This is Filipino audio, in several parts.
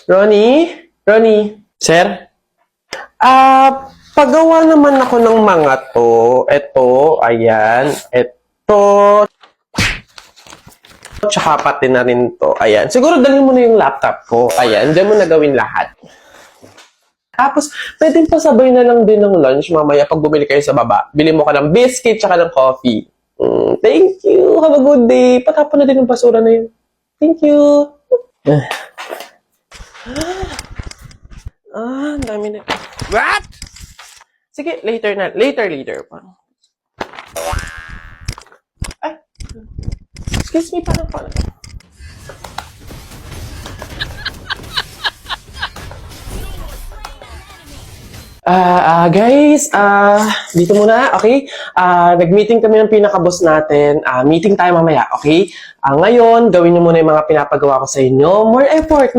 Ronnie? Ronnie? Sir? Pagawa naman ako ng mga to. Ito, ayan. Ito. Tsaka pati na rin to. Ayan. Siguro dalhin mo na yung laptop ko. Ayan. Diyan mo na gawin lahat. Tapos, pwedeng pasabay na lang din ng lunch mamaya pag bumili kayo sa baba. Bili mo ka ng biscuit tsaka ng coffee. Thank you. Have a good day. Patapon na din yung basura na yun. Thank you. Ang dami na. What? Sige, later na. Later pa. Ay. Excuse me, parang. Guys, dito muna, okay? Nag-meeting kami ng pinaka-boss natin. Meeting tayo mamaya, okay? Ngayon, gawin niyo muna yung mga pinapagawa ko sa inyo. More effort,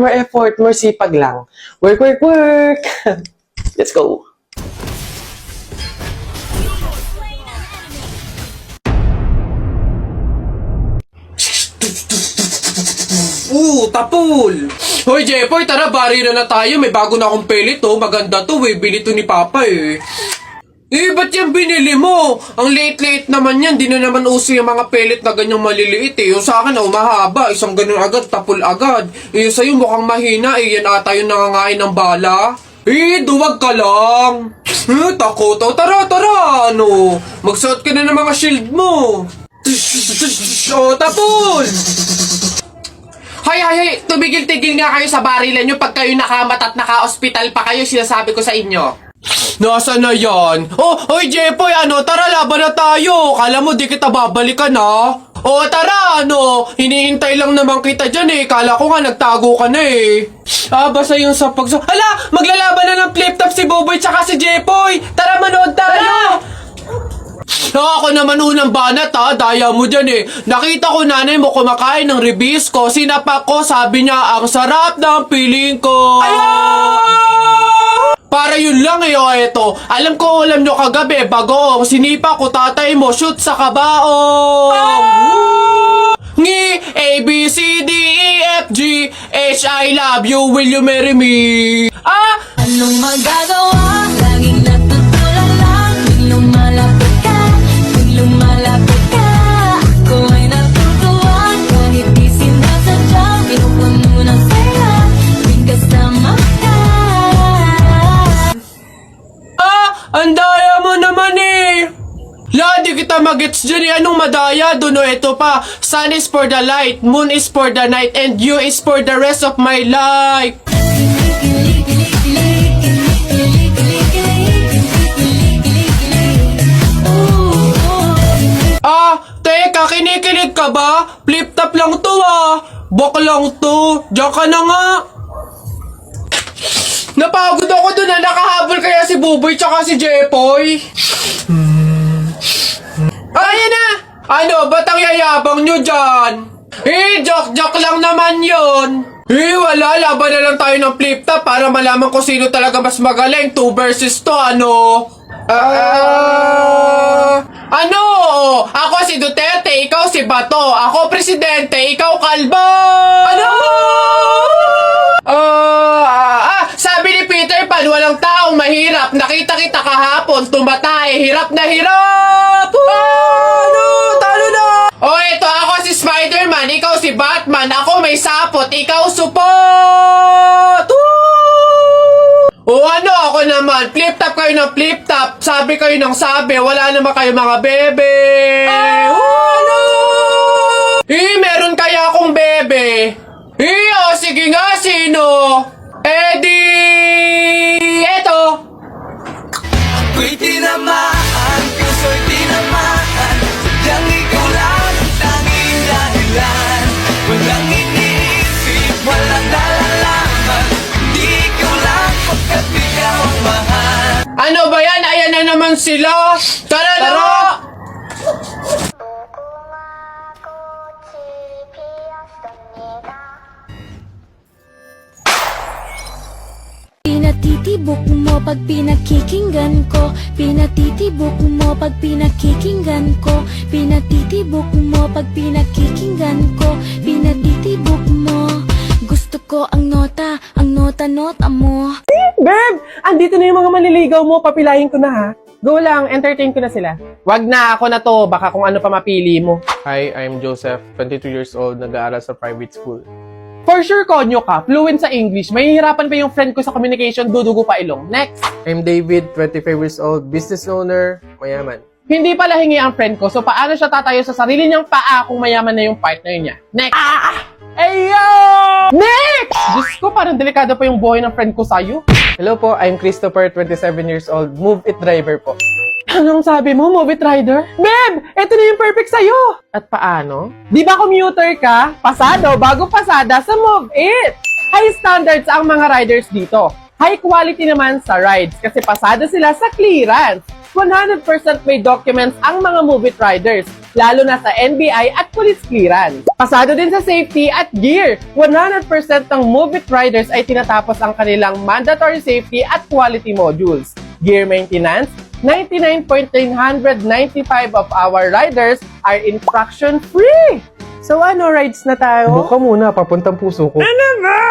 more sipag lang. Work! Let's go! Tapol! Hoy, Jepoy, tara, bari na tayo. May bago na akong pellet, oh. Maganda to, eh. Bili to ni Papa, eh. Ba't yan binili mo? Ang late naman yan. Di na naman uso yung mga pellet na ganyang maliliit, eh. Yung sa akin, mahaba. Isang ganun agad, tapol agad. Yung sa'yo mukhang mahina, eh. Yan ata yung nangangain ng bala. Duwag ka lang. Takot, oh. Tara, ano? Magsuot ka na ng mga shield mo. Tapol! Hay, tumigil-tigil nga kayo sa barilan nyo pag kayo nakamat at naka-hospital pa kayo, sinasabi ko sa inyo. Nasaan na yan? Hoy Jepoy, tara, laban na tayo. Kala mo di kita babalikan, ha? Tara, hinihintay lang naman kita dyan, eh. Kala ko nga nagtago ka na, eh. Basta yung sa Hala, maglalaban na ng flip-top si Boboy tsaka si Jepoy. Tara, manood tayo. Ako naman unang banat, ha? Daya mo dyan, eh. Nakita ko nanay mo kumakain ng ribisco. Sinapak ko, sabi niya, ang sarap ng piling ko. Para yun lang, eh, eto. Alam nyo kagabi, bagoong sinipa ko tatay mo, shoot sa kabaong. Ngi, A, B, C, D, E, F, G, H, I love you, will you marry me? Anong magagawa? Laging natutulala lang. Tuwing lumalapit ka, ako ay natutuwa. Kahit di sinasadya, pinupuno ng saya tuwing kasama ka. Ang daya mo naman, eh. Di kita magets dyan, eh. Anong madaya? Doon, ito pa. Sun is for the light, moon is for the night, and you is for the rest of my life. Teka, kinikilig ka ba? Flip-top lang to, Bak lang to. Diyan ka na nga. Napagod ako dun, nakahabol kaya si Buboy tsaka si Jepoy. Ayan na! Ba't ang yayabang nyo dyan? Joke lang naman yun. Wala, laban na lang tayo ng flip-top para malaman ko sino talaga mas magaling. 2 versus 2, Ako si Duterte, ikaw si Bato. Ako presidente, ikaw kalbo. Sabi ni Peter Pan, walang taong mahirap. Nakita kita kahapon, tumatay, hirap na hirap. Talo na. Ito, ako si Spider-Man, ikaw si Batman. Ako may sapot, ikaw support. Ako naman, flip-top kayo ng flip-top. Sabi kayo ng sabi, wala naman kayo mga bebe. Meron kaya akong bebe. Sige nga, sino? Eto. Ako'y tinamaan, puso'y tinamaan. Sadyang ikaw lang ang tanging dahilan. Walang iniisip, walang nalalaman. Hindi ikaw lang pagkat ikaw ang mahal. Ano ba yan? Ayan na naman sila. Tara! Pinatitibok mo pag pinakikinggan ko. Pinatitibok mo pag pinakikinggan ko. Pinatitibok mo pag pinakikinggan ko. Pinatitibok mo. Gusto ko ko ang nota mo. Babe! Andito na yung mga manliligaw mo. Papilahin ko na ha. Go lang, entertain ko na sila. Wag na, ako na to. Baka kung ano pa mapili mo. Hi, I'm Joseph, 22 years old, nag-aaral sa private school. For sure, konyo ka. Fluent sa English. Mahihirapan pa yung friend ko sa communication, dudugo pa ilong. Next! I'm David, 25 years old, business owner, mayaman. Hindi pala hingi ang friend ko, so paano siya tatayo sa sarili niyang paa kung mayaman na yung partner niya? Next! Ayo! Next! Diyos ko, parang delikado pa yung buhay ng friend ko sa'yo. Hello po, I'm Christopher, 27 years old, Move It driver po. Anong sabi mo, Move It rider? Babe, eto na yung perfect sa'yo! At paano? Di ba commuter ka? Pasado, bago pasada sa Move It! High standards ang mga riders dito. High quality naman sa rides kasi pasado sila sa clearance. 100% may documents ang mga Move It riders, lalo na sa NBI at police clearance. Pasado din sa safety at gear. 100% ng Move It riders ay tinatapos ang kanilang mandatory safety at quality modules. Gear maintenance, 99.995 of our riders are infraction-free. So ano, rides na tayo? Buka muna, papuntang puso ko. Ano ba?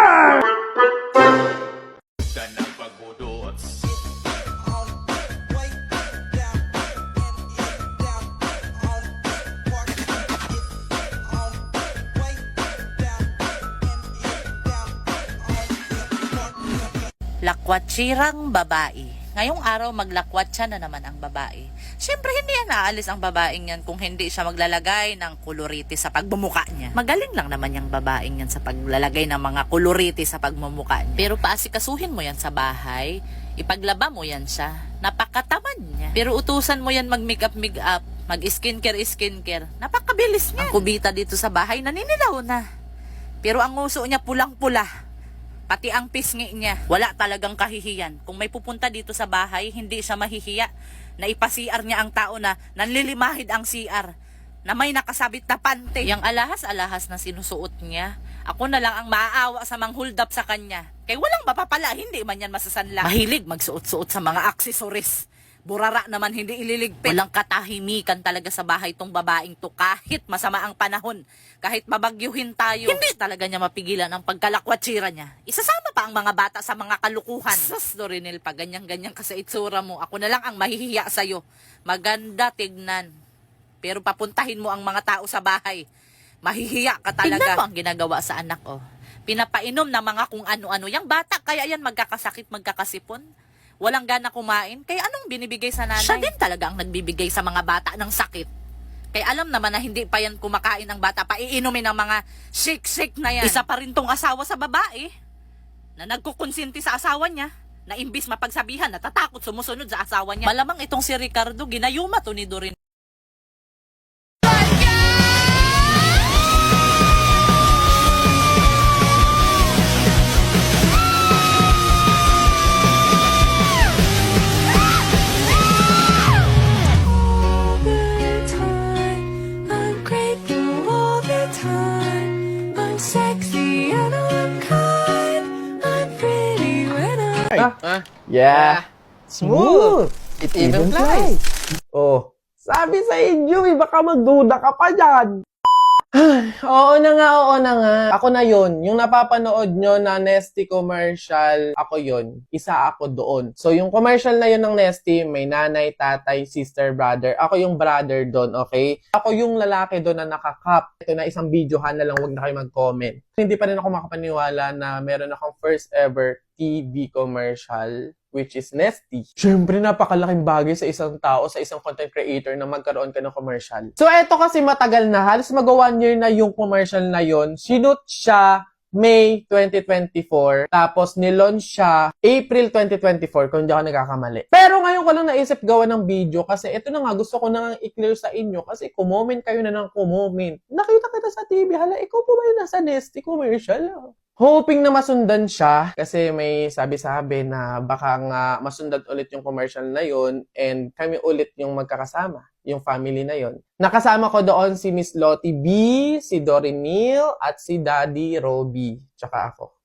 Lakwatsirang babae. Ngayong araw maglakwatsa na naman ang babae. Siyempre hindi yan naalis ang babaeng yan kung hindi siya maglalagay ng kuloriti sa pagmumuka niya. Magaling lang naman yung babaeng yan sa paglalagay ng mga kuloriti sa pagmumuka niya. Pero paasikasuhin mo yan sa bahay, ipaglaba mo yan siya, napakatamad niya. Pero utusan mo yan mag-makeup, mag-skincare, napakabilis niya. Ang kubita dito sa bahay naninilaw na. Pero ang nguso niya pulang-pula. Pati ang pisngi niya, wala talagang kahihiyan. Kung may pupunta dito sa bahay, hindi siya mahihiya na ipasiar niya ang tao na nanlilimahid ang CR, na may nakasabit na pante. Yang alahas-alahas na sinusuot niya, ako na lang ang maaawa sa hold up sa kanya. Kay walang mapapala, hindi man yan masasanla. Mahilig magsuot-suot sa mga aksesoris. Burara naman hindi ililigpit. Walang katahimikan talaga sa bahay tong babaeng to kahit masama ang panahon. Kahit mabagyuhin tayo, hindi talaga niya mapigilan ang pagkalakwatsira niya. Isasama pa ang mga bata sa mga kalukuhan. Sus, Dorinel, pag ganyan-ganyan ka sa itsura mo, ako na lang ang mahihiya sa'yo. Maganda tignan. Pero papuntahin mo ang mga tao sa bahay. Mahihiya ka talaga. Tignan mo ang ginagawa sa anak, oh. Pinapainom na mga kung ano-ano. Yang bata, kaya yan magkakasakit, magkakasipon. Walang gana kumain, kaya anong binibigay sa nanay? Siya din talaga ang nagbibigay sa mga bata ng sakit. Kaya alam naman na hindi pa yan kumakain ng bata, paiinumin ng mga shake-shake na yan. Isa pa rin tong asawa sa babae, na nagkukonsinti sa asawa niya, na imbis mapagsabihan, natatakot sumusunod sa asawa niya. Malamang itong si Ricardo, ginayuma to ni Dorin. Yeah. Smooth. It even flies. Oh, sabi sa inyo, baka magduda ka pa dyan. Oo na nga. Ako na yon. Yung napapanood nyo na Nesty commercial, ako yon. Isa ako doon. So, yung commercial na yun ng Nesty, may nanay, tatay, sister, brother. Ako yung brother doon, okay? Ako yung lalaki doon na nakakap. Ito na isang videohan na lang, wag na kayo mag-comment. Hindi pa rin ako makapaniwala na meron akong first ever TV commercial, which is Nesty. Siyempre, napakalaking bagay sa isang tao, sa isang content creator na magkaroon ka ng commercial. So, eto kasi matagal na. Halos mag-1 year na yung commercial na yon. Sinut siya May 2024. Tapos, nilaunch siya April 2024, kung hindi ako nagkakamali. Pero ngayon ko lang naisip gawa ng video kasi ito na nga, gusto ko na i-clear sa inyo kasi kumoment kayo na ng kumoment. Nakita kita sa TV, hala, ikaw po ba yung nasa Nesty commercial? Hoping na masundan siya kasi may sabi-sabi na baka nga masundan ulit yung commercial na yon and kami ulit yung magkakasama, yung family na yon. Nakasama ko doon si Miss Lottie B, si Dorinil, at si Daddy Roby, tsaka ako.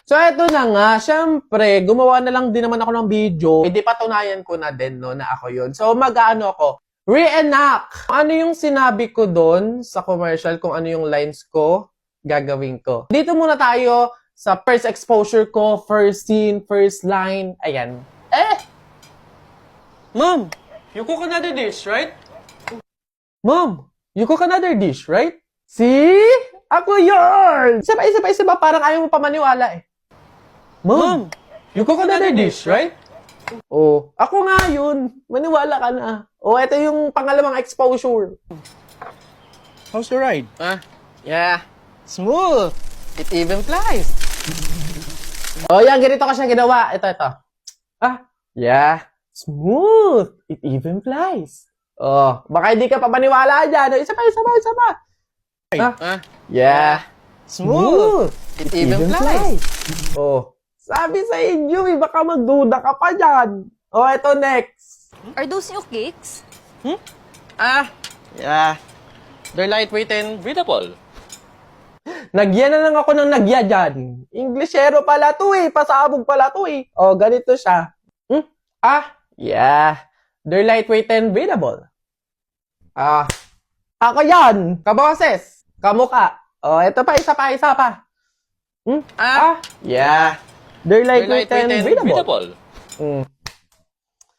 So eto na nga, syempre, gumawa na lang din naman ako ng video. Hindi patunayan ko na din no, na ako yon. So mag-ano ako, reenact! Ano yung sinabi ko doon sa commercial, kung ano yung lines ko, gagawin ko. Dito muna tayo sa first exposure ko, first scene, first line. Ayan. Mom, you cook another dish, right? Mom, you cook another dish, right? See? Ako yun! Isa pa, parang ayaw mo pa maniwala eh. Mom, you cook another dish, right? Oh, ako nga yun. Maniwala ka na. Oh, ito yung pangalawang exposure. How's the ride? Yeah. Smooth. It even flies. Oh, yan. Ganito ko siya ginawa. Ito. Yeah. Smooth. It even flies. Oh, baka hindi ka pa maniwala dyan. Isa pa. Yeah. Smooth. It even flies. Oh, sabi sa inyo, baka magduda ka pa dyan. Oh, ito next. Are those new cakes? Yeah. They're lightweight and breathable. Nagyan na lang ako ng nagya dyan. Englishero pala to eh. Pasabog pala to eh. Oh, ganito siya. Yeah. They're lightweight and breathable. Ako yan. Kaboses. Kamuka. Oh, ito pa. Isa pa. Yeah. They're lightweight and breathable.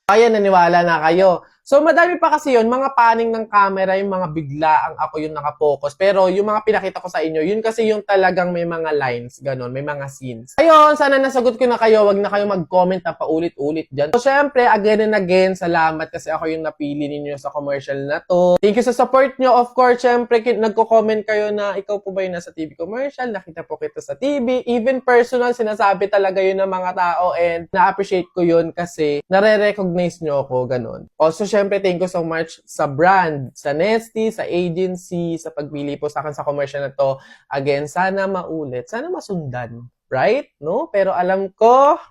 Kaya naniwala na kayo. So, madami pa kasi yun, mga paning ng camera, yung mga biglaang ako yung nakapokus. Pero yung mga pinakita ko sa inyo, yun kasi yung talagang may mga lines, ganon, may mga scenes. Ayun, sana nasagot ko na kayo, wag na kayo mag-comment na paulit-ulit dyan. So, syempre, again and again, salamat kasi ako yung napili ninyo sa commercial na to. Thank you sa support nyo. Of course, syempre, nagko-comment kayo na ikaw po ba yung nasa TV commercial, nakita po kita sa TV. Even personal, sinasabi talaga yun ng mga tao and na-appreciate ko yun kasi nare-recognize nyo ako, ganon. Also, syempre, thank you so much sa brand, sa Nesty, sa agency, sa pagpili po sa akin sa commercial na to. Again, sana maulit, sana masundan. Right? No? Pero alam ko,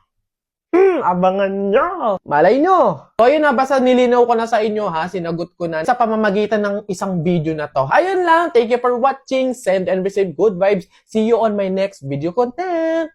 abangan nyo. Malay nyo. So, yun na, basta nilinaw ko na sa inyo ha, sinagot ko na sa pamamagitan ng isang video na to. Ayun lang, thank you for watching, send and receive good vibes. See you on my next video content.